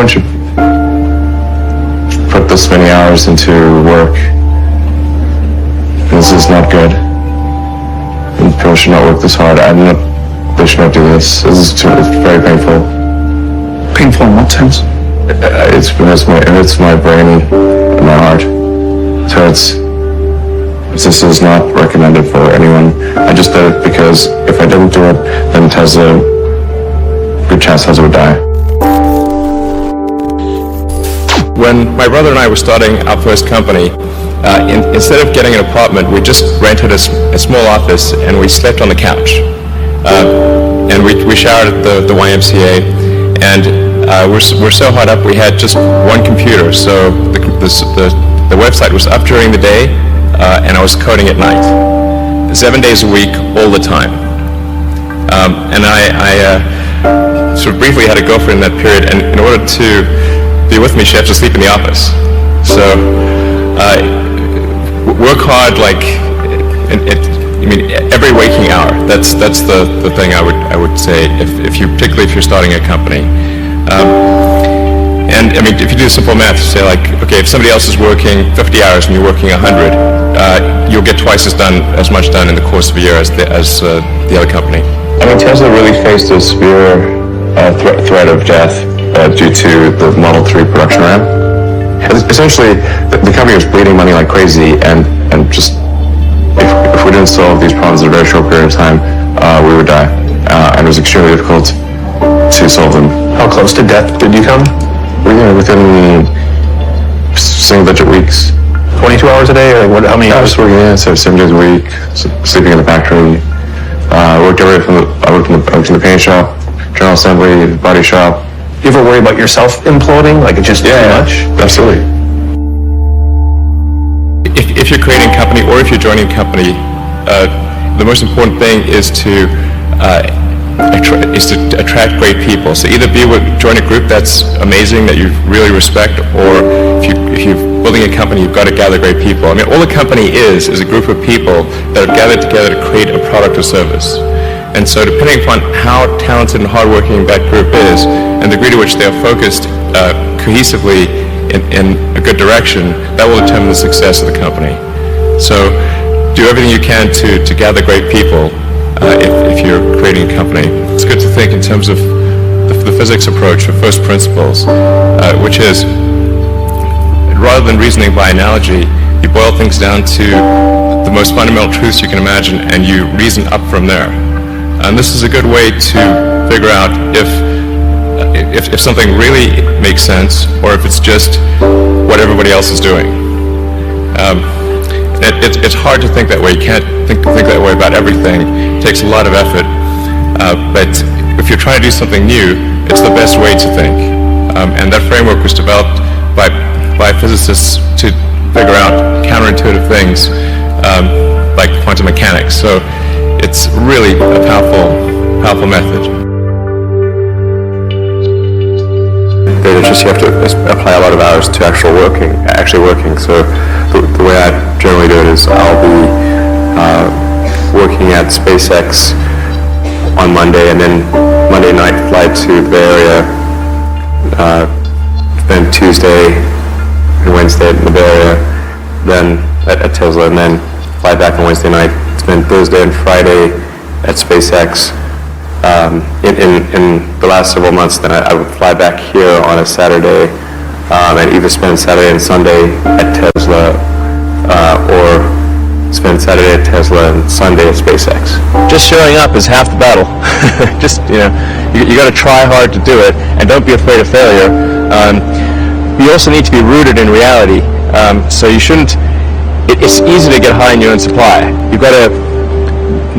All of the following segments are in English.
one should put this many hours into work. This is not good. And people should not work this hard. They should not do this. It's very painful. Painful in what sense? It hurts my brain and my heart. It hurts. This is not recommended for anyone. I just did it because if I didn't do it, then Tesla, good chance Tesla would die. When my brother and I were starting our first company, instead of getting an apartment, we just rented a small office and we slept on the couch. And we showered at the YMCA, and we're so hot up we had just one computer, so the website was up during the day, and I was coding at night, 7 days a week, all the time. And I sort of briefly had a girlfriend in that period, and in order to be with me, she had to sleep in the office. So work hard, like every waking hour. That's the thing I would say, particularly if you're starting a company. And I mean, if you do simple math, you say like, okay, if somebody else is working 50 hours and you're working 100, you'll get twice as much done in the course of a year as the other company. I mean, Tesla really faced a severe threat of death due to the Model 3 production ramp. Essentially, the company was bleeding money like crazy, and just if we didn't solve these problems in a very short period of time, we would die. And it was extremely difficult to solve them. How close to death did you come? Within single-digit weeks. 22 hours a day, or what? How many hours? I was working 7 days a week, sleeping in the factory. I worked in the paint shop, general assembly, body shop. Do you ever worry about yourself imploding, like it's just too much? Absolutely. If you're creating a company or if you're joining a company, the most important thing is to attract great people. So either join a group that's amazing, that you really respect, or if you're building a company, you've got to gather great people. I mean, all a company is a group of people that have gathered together to create a product or service. And so depending upon how talented and hardworking that group is, and the degree to which they are focused cohesively in a good direction, that will determine the success of the company. So do everything you can to gather great people if you're creating a company. It's good to think in terms of the physics approach of first principles, which is, rather than reasoning by analogy, you boil things down to the most fundamental truths you can imagine, and you reason up from there. And this is a good way to figure out if something really makes sense, or if it's just what everybody else is doing. It's hard to think that way. You can't think that way about everything. It takes a lot of effort. But if you're trying to do something new, it's the best way to think. And that framework was developed by physicists to figure out counterintuitive things like quantum mechanics. So it's really a powerful method. You have to apply a lot of hours to actually working. So the way I generally do it is I'll be working at SpaceX on Monday, and then Monday night fly to the Bay Area, then Tuesday and Wednesday in the Bay Area, then at Tesla, and then fly back on Wednesday night, spend Thursday and Friday at SpaceX. In the last several months, then I would fly back here on a Saturday and either spend Saturday and Sunday at Tesla or spend Saturday at Tesla and Sunday at SpaceX. Just showing up is half the battle. Just, you got to try hard to do it, and don't be afraid of failure. You also need to be rooted in reality. So you shouldn't, it's easy to get high in your own supply. You've got to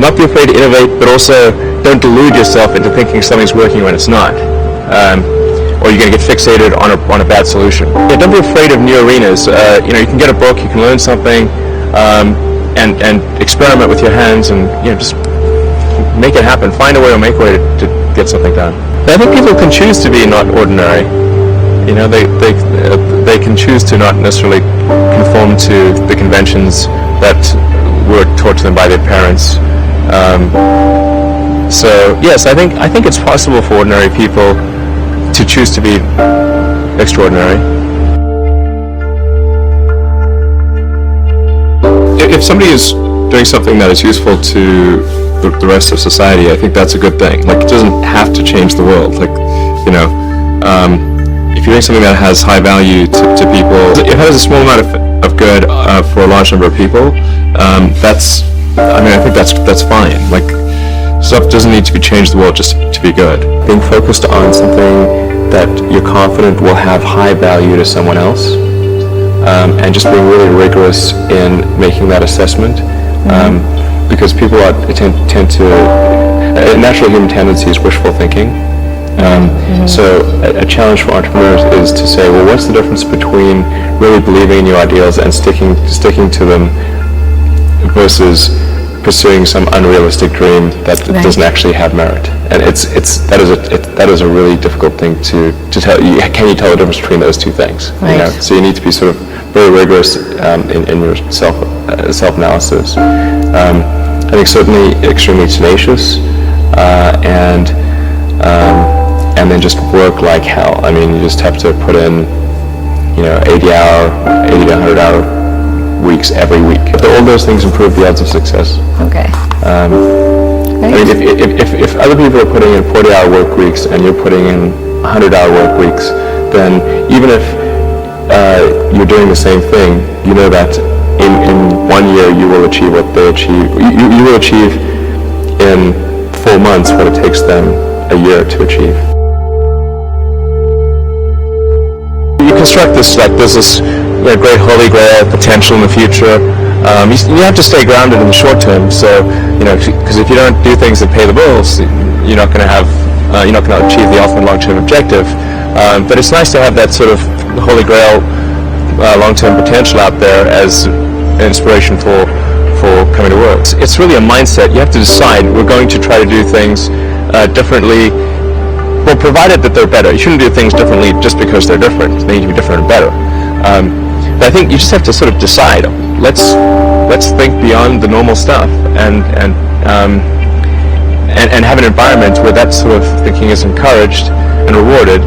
not be afraid to innovate, but also don't delude yourself into thinking something's working when it's not. Or you're going to get fixated on a bad solution. Yeah, don't be afraid of new arenas. You can get a book, you can learn something, and experiment with your hands, and just make it happen. Find a way or make a way to get something done. But I think people can choose to be not ordinary. They can choose to not necessarily conform to the conventions that were taught to them by their parents. So yes, I think it's possible for ordinary people to choose to be extraordinary. If somebody is doing something that is useful to the rest of society, I think that's a good thing. Like, it doesn't have to change the world. Like, you know, if you're doing something that has high value to people, if it has a small amount of good for a large number of people, I think that's fine. Like, stuff doesn't need to be changed the world just to be good. Being focused on something that you're confident will have high value to someone else, and just being really rigorous in making that assessment, because people tend to, a natural human tendency is wishful thinking. So a challenge for entrepreneurs is to say, well, what's the difference between really believing in your ideals and sticking to them versus pursuing some unrealistic dream that doesn't actually have merit? And that is a really difficult thing to tell. Can you tell the difference between those two things? Right. You know? So you need to be sort of very rigorous in your self-analysis. I think certainly extremely tenacious, and then just work like hell. I mean, you just have to put in, 80 to 100 hour weeks every week. All those things improve the odds of success. Okay. I mean, if other people are putting in 40-hour work weeks and you're putting in 100-hour work weeks, then even if you're doing the same thing, you know that in 1 year you will achieve what they achieve. You will achieve in 4 months what it takes them a year to achieve. You construct this like there's this great holy grail potential in the future. You have to stay grounded in the short term. So because if you don't do things that pay the bills, you're not going to achieve the ultimate long-term objective. But it's nice to have that sort of holy grail long-term potential out there as an inspiration for coming to work. It's really a mindset. You have to decide, we're going to try to do things differently, well, provided that they're better. You shouldn't do things differently just because they're different. They need to be different and better. But I think you just have to sort of decide, let's think beyond the normal stuff and have an environment where that sort of thinking is encouraged and rewarded,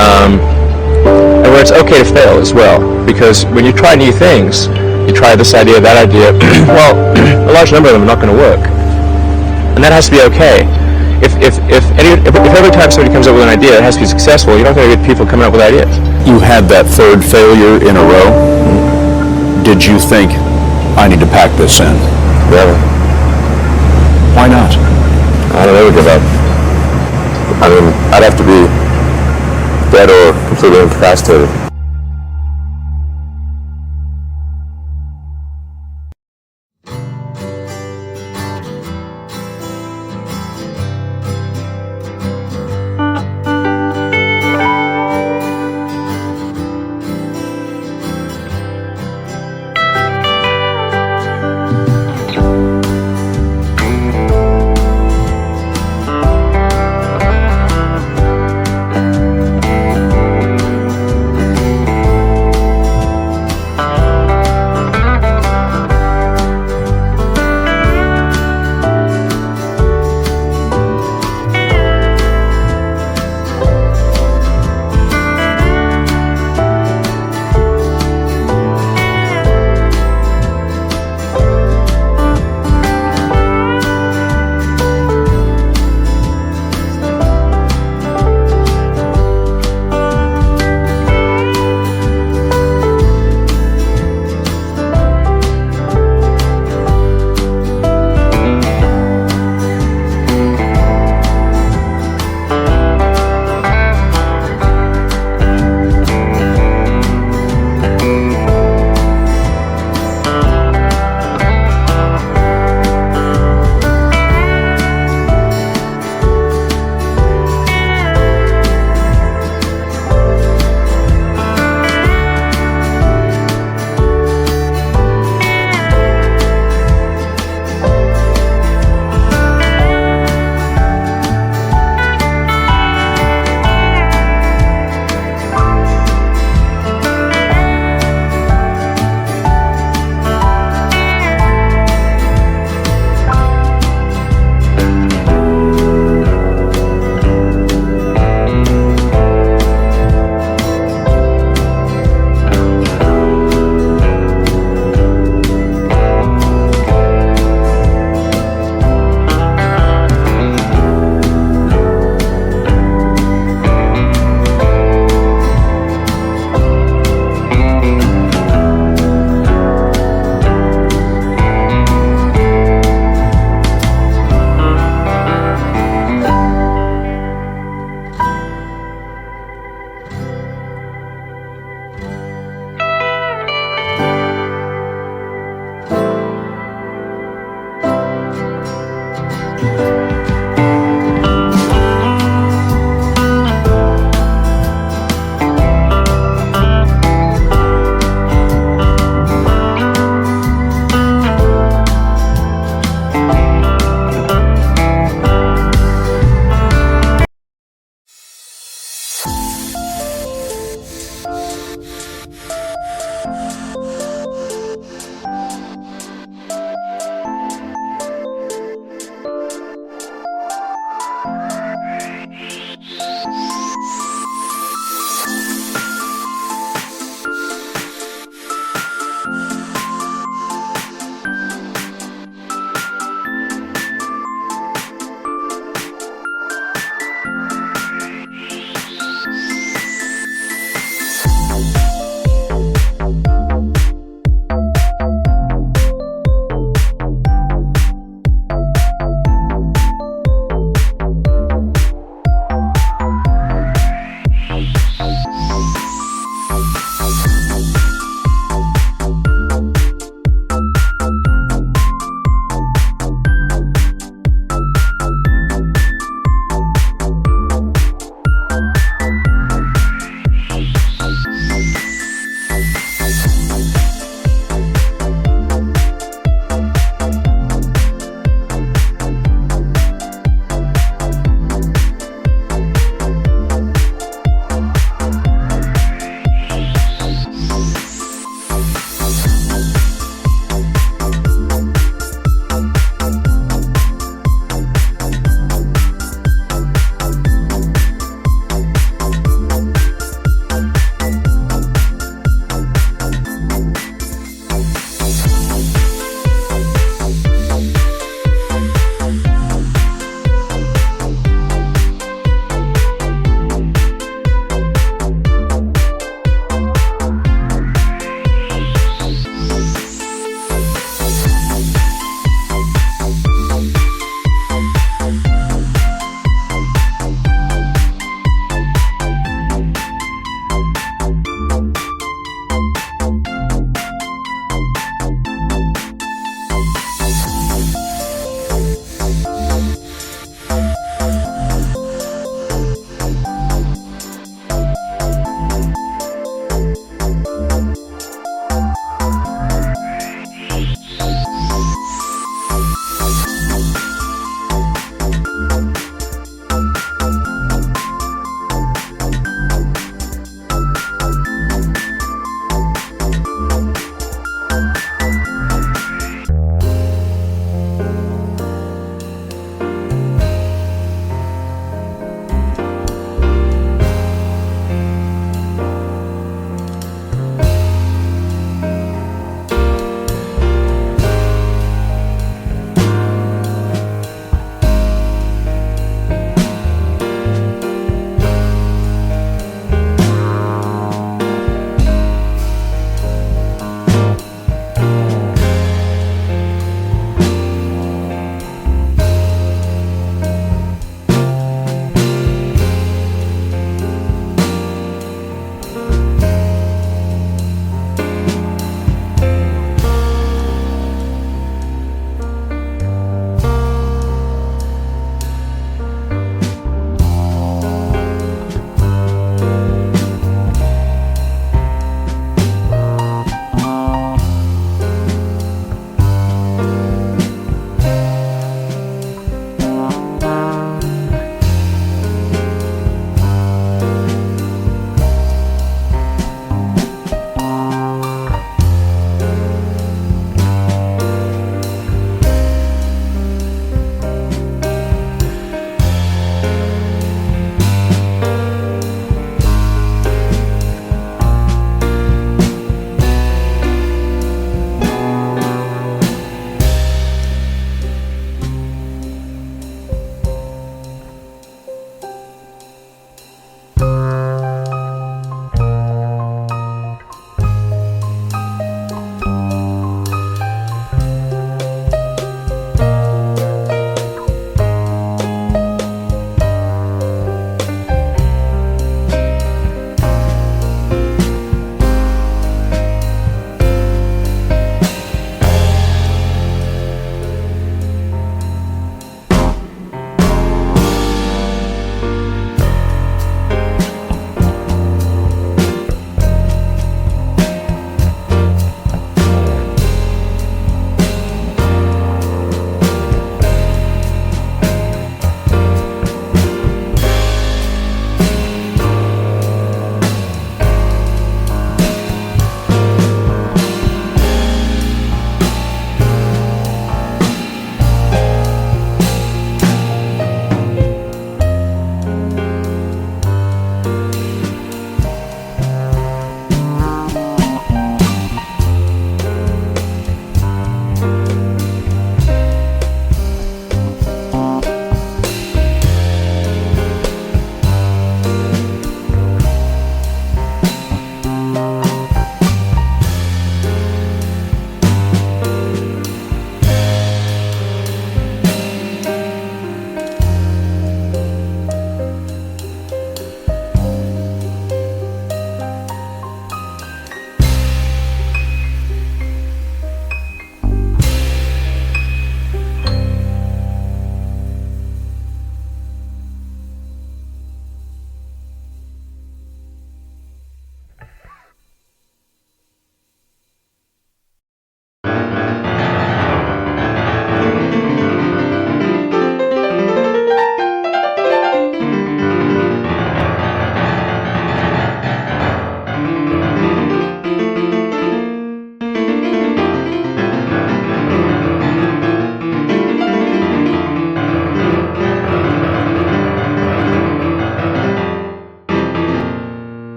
and where it's okay to fail as well. Because when you try new things, you try this idea, that idea, well, a large number of them are not going to work. And that has to be okay. If every time somebody comes up with an idea it has to be successful, you're not going to get people coming up with ideas. You had that third failure in a row. Did you think, I need to pack this in? Really? Why not? I don't ever give up. I mean, I'd have to be dead or completely incapacitated